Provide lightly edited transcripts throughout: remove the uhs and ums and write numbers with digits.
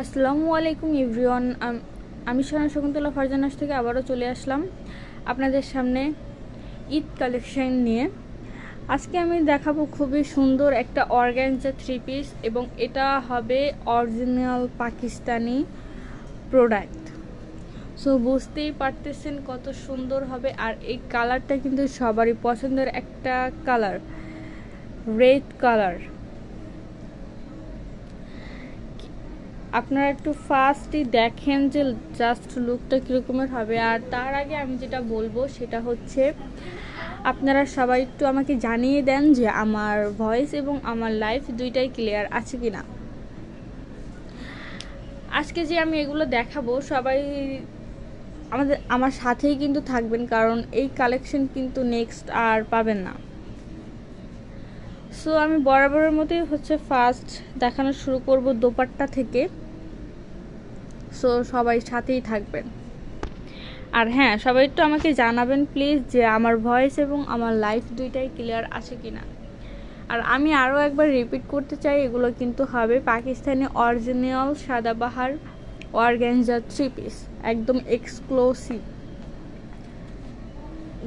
আসসালামু আলাইকুম এভরিওয়ান। আমি সোনা শকুন্তলা ফারজানাস থেকে আবারও চলে আসলাম আপনাদের সামনে ঈদ কালেকশন নিয়ে। আজকে আমি দেখাবো খুবই সুন্দর একটা অর্গানজা থ্রি পিস, এবং এটা হবে অরিজিনাল পাকিস্তানি প্রোডাক্ট। সো বুঝতেই পারতেছেন কত সুন্দর হবে। আর এই কালারটা কিন্তু সবারই পছন্দের একটা কালার, রেড কালার। আপনারা একটু ফার্স্টই দেখেন যে জাস্ট লুকটা কীরকমের হবে। আর তার আগে আমি যেটা বলবো সেটা হচ্ছে, আপনারা সবাই একটু আমাকে জানিয়ে দেন যে আমার ভয়েস এবং আমার লাইফ দুইটাই ক্লিয়ার আছে কিনা। আজকে যে আমি এগুলো দেখাবো সবাই আমার সাথেই কিন্তু থাকবেন, কারণ এই কালেকশন কিন্তু নেক্সট আর পাবেন না। সো আমি বরাবরের মতোই ফার্স্ট দেখানো শুরু করব দোপাট্টা থেকে। সো সবাই সাথেই থাকবেন। আর হ্যাঁ, সবাই একটু আমাকে জানাবেন প্লিজ যে আমার ভয়েস এবং আমার লাইফ দুইটাই ক্লিয়ার আছে কিনা। আর আমি আরও একবার রিপিট করতে চাই, এগুলো কিন্তু হবে পাকিস্তানি অরিজিনাল সাদাবাহার অর্গানজা থ্রি পিস, একদম এক্সক্লুসিভ।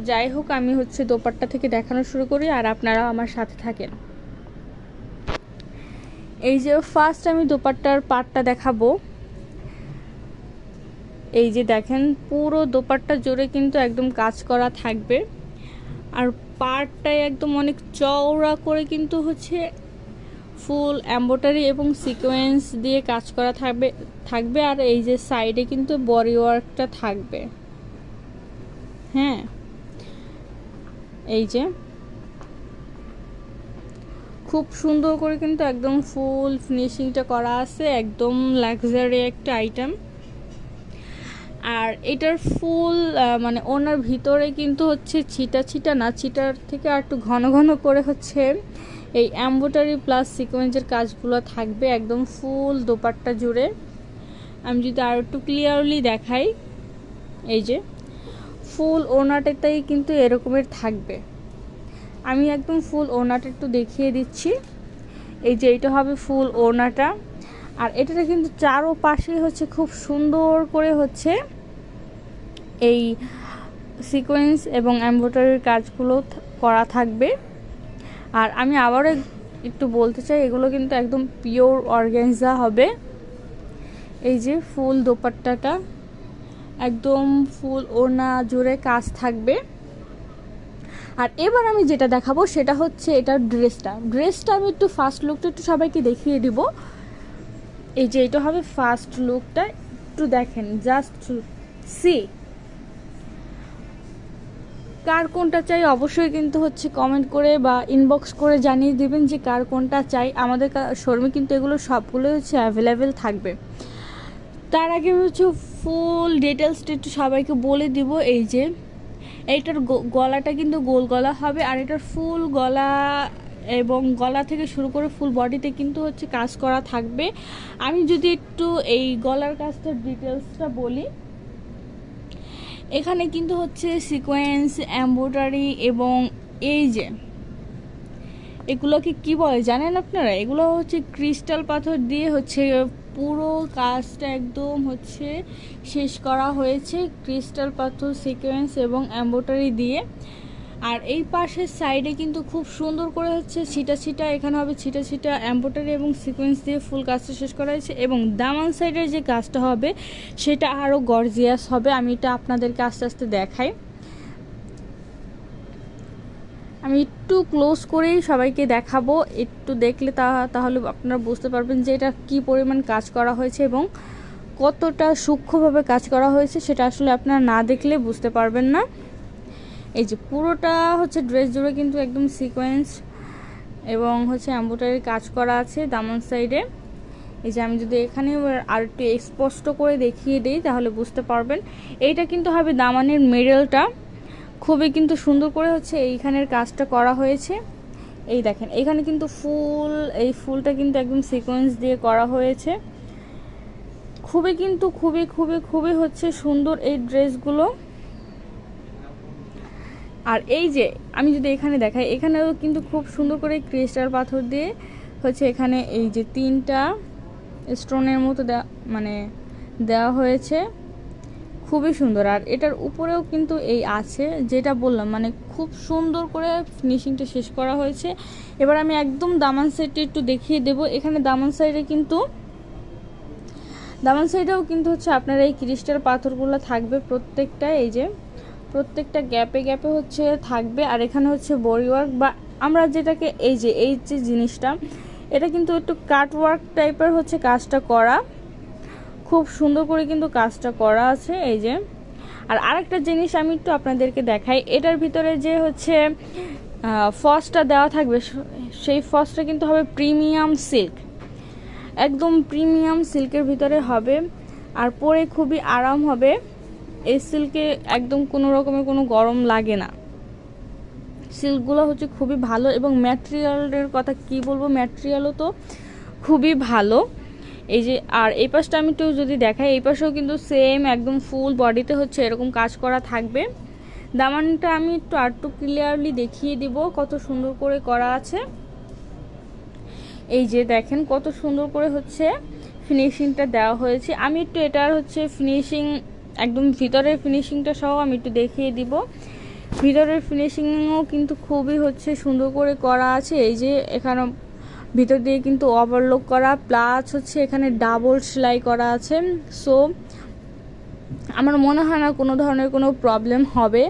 যাই হোক, আমি দোপাট্টা থেকে দেখানো শুরু করি আর আপনারা আমার সাথে থাকেন। এই যে ফার্স্ট আমি দোপাট্টার পার্টটা দেখাবো। এই যে দেখেন, পুরো দোপাট্টা জুড়ে কিন্তু একদম কাজ করা থাকবে। আর পার্টটাই একদম অনেক চওড়া করে কিন্তু ফুল এমব্রয়ডারি এবং সিকোয়েন্স দিয়ে কাজ করা থাকবে। আর এই যে সাইডে কিন্তু বডি ওয়ার্কটা থাকবে। হ্যাঁ, এই যে খুব সুন্দর করে কিন্তু একদম ফুল ফিনিশিংটা করা আছে, একদম লাক্সারি একটা আইটেম। আর এটার ফুল মানে ওনার ভিতরে কিন্তু ছিটা ছিটা না, ছিটার থেকে আর একটু ঘন ঘন করে এই এমব্রয়ডারি প্লাস সিকোয়েন্সের কাজগুলো থাকবে একদম ফুল দোপাট্টা জুড়ে। আমি যদি আর একটু ক্লিয়ারলি দেখাই, এই যে ফুল ওনাটাতেই কিন্তু এরকমের থাকবে। আমি একদম ফুল ওনাটা একটু দেখিয়ে দিচ্ছি। এই যে এটা হবে ফুল ওনাটা। আর এটাতে কিন্তু চারোপাশে খুব সুন্দর করে এই সিকোয়েন্স এবং এমব্রয়ডারির কাজগুলো করা থাকবে। আর আমি আবারও একটু বলতে চাই, এগুলো কিন্তু একদম পিওর অর্গানজা হবে। এই যে ফুল দোপাট্টাটা একদম ফুল ওড়না জুড়ে কাজ থাকবে। আর এবার আমি যেটা দেখাবো সেটা এটার ড্রেসটা আমি একটু ফার্স্ট লুকটা একটু সবাইকে দেখিয়ে দিব। এই যে এটা হবে ফার্স্ট লুকটা, একটু দেখেন, জাস্ট সি। কার কোনটা চাই অবশ্যই কিন্তু কমেন্ট করে বা ইনবক্স করে জানিয়ে দিবেন যে কার কোনটা চাই। আমাদের শোরুমে কিন্তু এগুলো সবগুলোই অ্যাভেলেবেল থাকবে। তার আগে ফুল ডিটেলসটা একটু সবাইকে বলে দিব। এই যে এইটার গলাটা কিন্তু গোল গলা হবে, আর এটার ফুল গলা এবং গলা থেকে শুরু করে ফুল বডিতে কিন্তু কাজ করা থাকবে। আমি যদি একটু এই গলার কাজটার ডিটেলসটা বলি, এখানে কিন্তু সিকোয়েন্স এমব্রয়ডারি এবং এই যে এগুলোকে কি বলে জানেন আপনারা? এগুলো ক্রিস্টাল পাথর দিয়ে পুরো কাজটা একদম শেষ করা হয়েছে, ক্রিস্টাল পাথর সিকোয়েন্স এবং এমব্রয়ডারি দিয়ে। আর এই পাশের সাইডে কিন্তু খুব সুন্দর করে ছিটা ছিটা, এখানে হবে ছিটা ছিটা এমব্রয়ডারি এবং সিকোয়েন্স দিয়ে ফুল কাজটা শেষ করা হয়েছে। এবং দামান সাইডের যে কাজটা হবে সেটা আরও গর্জিয়াস হবে। আমি এটা আপনাদেরকে আস্তে আস্তে দেখাই। আমি একটু ক্লোজ করেই সবাইকে দেখাবো, একটু দেখলে তাহলে আপনারা বুঝতে পারবেন যে এটা কি পরিমাণ কাজ করা হয়েছে এবং কতটা সূক্ষ্মভাবে কাজ করা হয়েছে। সেটা আসলে আপনারা না দেখলে বুঝতে পারবেন না। এই যে পুরোটা ড্রেস জুড়ে কিন্তু একদম সিকোয়েন্স এবং এমব্রয়ডারির কাজ করা আছে দামান সাইডে। এই যে আমি যদি এখানে আর একটু স্পষ্ট করে দেখিয়ে দিই তাহলে বুঝতে পারবেন। এইটা কিন্তু হবে দামানের মিডলটা, খুবই কিন্তু সুন্দর করে এইখানের কাজটা করা হয়েছে। এই দেখেন, এখানে কিন্তু এই ফুলটা কিন্তু একদম সিকোয়েন্স দিয়ে করা হয়েছে। খুবই কিন্তু খুবই খুবই খুবই সুন্দর এই ড্রেসগুলো। আর এই যে আমি যদি এখানে দেখাই, এখানেও কিন্তু খুব সুন্দর করে ক্রিস্টাল পাথর দিয়ে এখানে এই যে তিনটা স্টোনের মতো দেওয়া হয়েছে, খুবই সুন্দর। আর এটার উপরেও কিন্তু এই আছে, যেটা বললাম মানে খুব সুন্দর করে ফিনিশিংটা শেষ করা হয়েছে। এবার আমি একদম দামান সাইডটা একটু দেখিয়ে দেব। এখানে দামান সাইডেও কিন্তু হচ্ছে আপনার এই ক্রিস্টাল পাথরগুলো থাকবে প্রত্যেকটা, এই যে প্রত্যেকটা গ্যাপে গ্যাপে হচ্ছে থাকবে। আর এখানে হচ্ছে বডি ওয়ার্ক বা আমরা যেটাকে এই যে জিনিসটা, এটা কিন্তু একটু কাট ওয়ার্ক টাইপের হচ্ছে কাজটা করা, খুব সুন্দর করে কিন্তু কাজটা করা আছে এই যে। আর আরেকটা জিনিস আমি একটু আপনাদেরকে দেখাই, এটার ভিতরে যে হচ্ছে ফসটা দেওয়া থাকবে, সেই ফসটা কিন্তু হবে প্রিমিয়াম সিল্ক, একদম প্রিমিয়াম সিল্কের ভিতরে হবে। আর পরে খুবই আরাম হবে। এই সিল্কে একদম কোনো রকমের কোনো গরম লাগে না। সিল্কগুলো হচ্ছে খুবই ভালো, এবং ম্যাটেরিয়ালের কথা কি বলবো, ম্যাটেরিয়ালও তো খুবই ভালো। এই যে আর এই পাশটা আমি একটু যদি দেখাই, এই পাশেও কিন্তু সেম একদম ফুল বডিতে হচ্ছে এরকম কাজ করা থাকবে। দামানটা আমি একটু ক্লিয়ারলি দেখিয়ে দিব কত সুন্দর করে করা আছে। এই যে দেখেন কত সুন্দর করে হচ্ছে ফিনিশিংটা দেওয়া হয়েছে। আমি একটু এটার হচ্ছে ফিনিশিং একদম ভিতরের ফিনিশিংটা সহ আমি একটু দেখিয়ে দিব। ভিতরের ফিনিশিংও কিন্তু খুবই হচ্ছে সুন্দর করে করা আছে। এই যে এখানে ভিতর দিয়ে কিন্তু ওভারলক করা, প্লাস হচ্ছে এখানে ডাবল সেলাই করা আছে। সো আমার মনে হয় না কোনো ধরনের কোনো প্রবলেম হবে।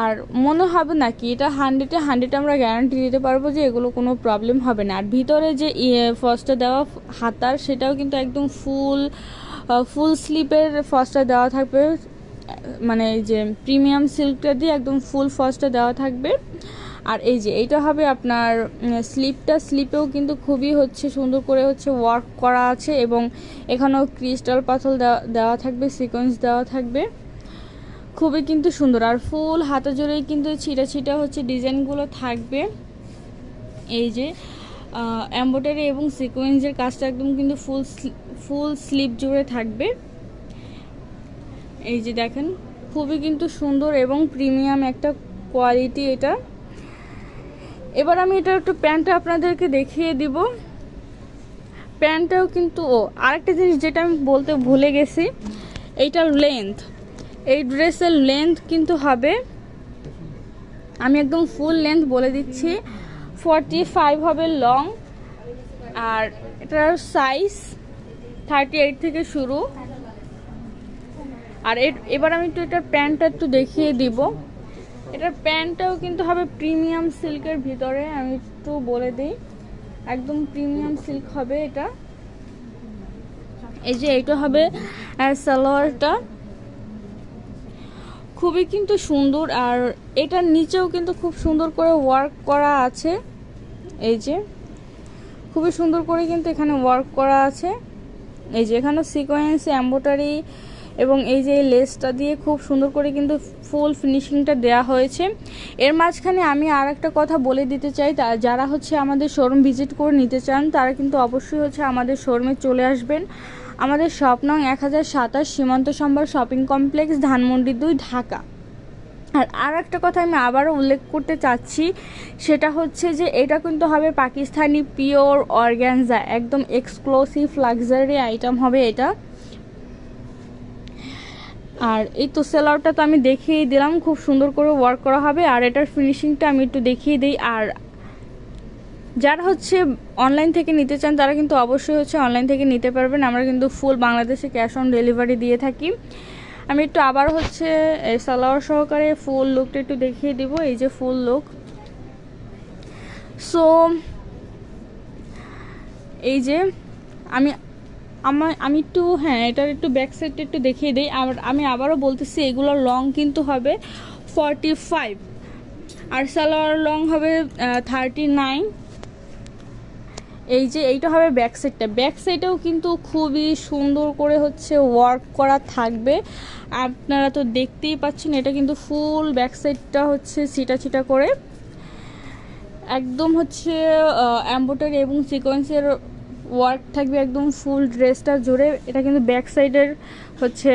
আর মনে হবে না কি, এটা 100 আমরা গ্যারান্টি দিতে পারবো যে এগুলো কোনো প্রবলেম হবে না। আর ভিতরে যে ফার্স্টে দেওয়া হাতার, সেটাও কিন্তু একদম ফুল স্লিপের ফার্স্টে দেওয়া থাকবে, মানে এই যে প্রিমিয়াম সিল্কটা দিয়ে একদম ফুল ফার্স্টে দেওয়া থাকবে। আর এই যে এইটা হবে আপনার স্লিপেও কিন্তু খুবই হচ্ছে সুন্দর করে হচ্ছে ওয়ার্ক করা আছে, এবং এখানেও ক্রিস্টাল পাথর দেওয়া থাকবে, সিকোয়েন্স দেওয়া থাকবে, খুবই কিন্তু সুন্দর। আর ফুল হাতা জুড়েই কিন্তু ছিটা হচ্ছে ডিজাইনগুলো থাকবে। এই যে এমব্রয়ডারি এবং সিকোয়েন্সের কাজটা একদম কিন্তু ফুল স্লিপ জুড়ে থাকবে। এই যে দেখেন খুবই কিন্তু সুন্দর এবং প্রিমিয়াম একটা কোয়ালিটি এটা। এবার আমি এটা একটু প্যান্টটা আপনাদেরকে দেখিয়ে দিব। প্যান্টটাও কিন্তু আরেকটা জিনিস যেটা আমি বলতে ভুলে গেছি, এইটার লেন্থ, এই ড্রেসের লেন্থ কিন্তু হবে, আমি একদম ফুল লেন্থ বলে দিচ্ছি, 45 হবে লং। আর এটার সাইজ 38 থেকে শুরু। আর এবার আমি একটু এটার প্যান্টটা একটু দেখিয়ে দিব। এটার প্যান্টটাও কিন্তু হবে প্রিমিয়াম সিল্কের ভিতরে, আমি একটু বলে দিই, একদম প্রিমিয়াম সিল্ক হবে এটা। এই যে এইটা হবে সালোয়ারটা, খুবই কিন্তু সুন্দর। আর এটার নিচেও কিন্তু খুব সুন্দর করে ওয়ার্ক করা আছে, এই যে খুবই সুন্দর করে কিন্তু এখানে ওয়ার্ক করা আছে। এই যে এখানে সিকোয়েন্স, এমব্রয়ডারি এবং এই যে লেসটা দিয়ে খুব সুন্দর করে কিন্তু ফুল ফিনিশিংটা দেয়া হয়েছে। এর মাঝখানে আমি আর একটা কথা বলে দিতে চাই, যারা হচ্ছে আমাদের শোরুম ভিজিট করে নিতে চান তারা কিন্তু অবশ্যই হচ্ছে আমাদের শোরুমে চলে আসবেন। আমাদের শপ নং 1027 সীমান্ত সম্ভার শপিং কমপ্লেক্স, ধানমন্ডি 2, ঢাকা। আর একটা কথা আমি আবারও উল্লেখ করতে চাচ্ছি, সেটা হচ্ছে যে এটা কিন্তু হবে পাকিস্তানি পিওর অর্গানজা, একদম এক্সক্লুসিভ লাক্সারি আইটেম হবে এটা। আর এই তো সেলারটা তো আমি দেখিয়ে দিলাম, খুব সুন্দর করে ওয়ার্ক করা হবে। আর এটার ফিনিশিংটা আমি একটু দেখিয়ে দিই। আর যারা হচ্ছে অনলাইন থেকে নিতে চান তারা কিন্তু অবশ্যই হচ্ছে অনলাইন থেকে নিতে পারবেন। আমরা কিন্তু ফুল বাংলাদেশে ক্যাশ অন ডেলিভারি দিয়ে থাকি। আমি একটু আবার হচ্ছে সালোয়ার সহকারে ফুল লুকটা একটু দেখিয়ে দিব। এই যে ফুল লুক। সো এই যে আমি একটু এটার একটু ব্যাক সাইডটা একটু দেখিয়ে দিই। আর আমি আবারও বলতেছি, এগুলোর লং কিন্তু হবে 45, আর সালোয়ার লং হবে 39। এই যে এইটা হবে ব্যাক সাইডটা, ব্যাক সাইডেও কিন্তু খুবই সুন্দর করে হচ্ছে ওয়ার্ক করা থাকবে। আপনারা তো দেখতেই পাচ্ছেন, এটা কিন্তু ফুল ব্যাক সাইডটা হচ্ছে ছিটা করে একদম হচ্ছে এমব্রয়ডারি এবং সিকোয়েন্সের ওয়ার্ক থাকবে একদম ফুল ড্রেসটা জুড়ে। এটা কিন্তু ব্যাক সাইডের হচ্ছে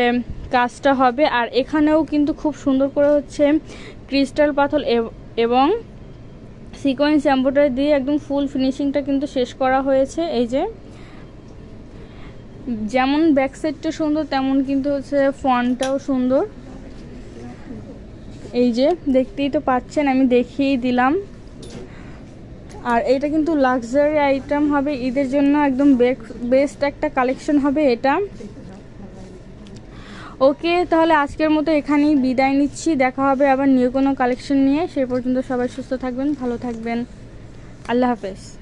কাজটা হবে। আর এখানেও কিন্তু খুব সুন্দর করে হচ্ছে ক্রিস্টাল পাথর এবং সিকোয়েন্স এমব্রয়ডারি দিয়ে একদম ফুল ফিনিশিংটা কিন্তু শেষ করা হয়েছে। এই যে যেমন ব্যাক সাইডটা সুন্দর তেমন কিন্তু হচ্ছে ফন্টটাও সুন্দর। এই যে দেখতেই তো পাচ্ছেন, আমি দেখিয়েই দিলাম। আর এটা কিন্তু লাক্সারি আইটেম হবে, ঈদের জন্য একদম বেস্ট একটা কালেকশন হবে এটা। ওকে, তাহলে আজকের মতো এখানেই বিদায় নিচ্ছি। দেখা হবে আবার নিউ কোনো কালেকশন নিয়ে। সেই পর্যন্ত সবাই সুস্থ থাকবেন, ভালো থাকবেন। আল্লাহ হাফেজ।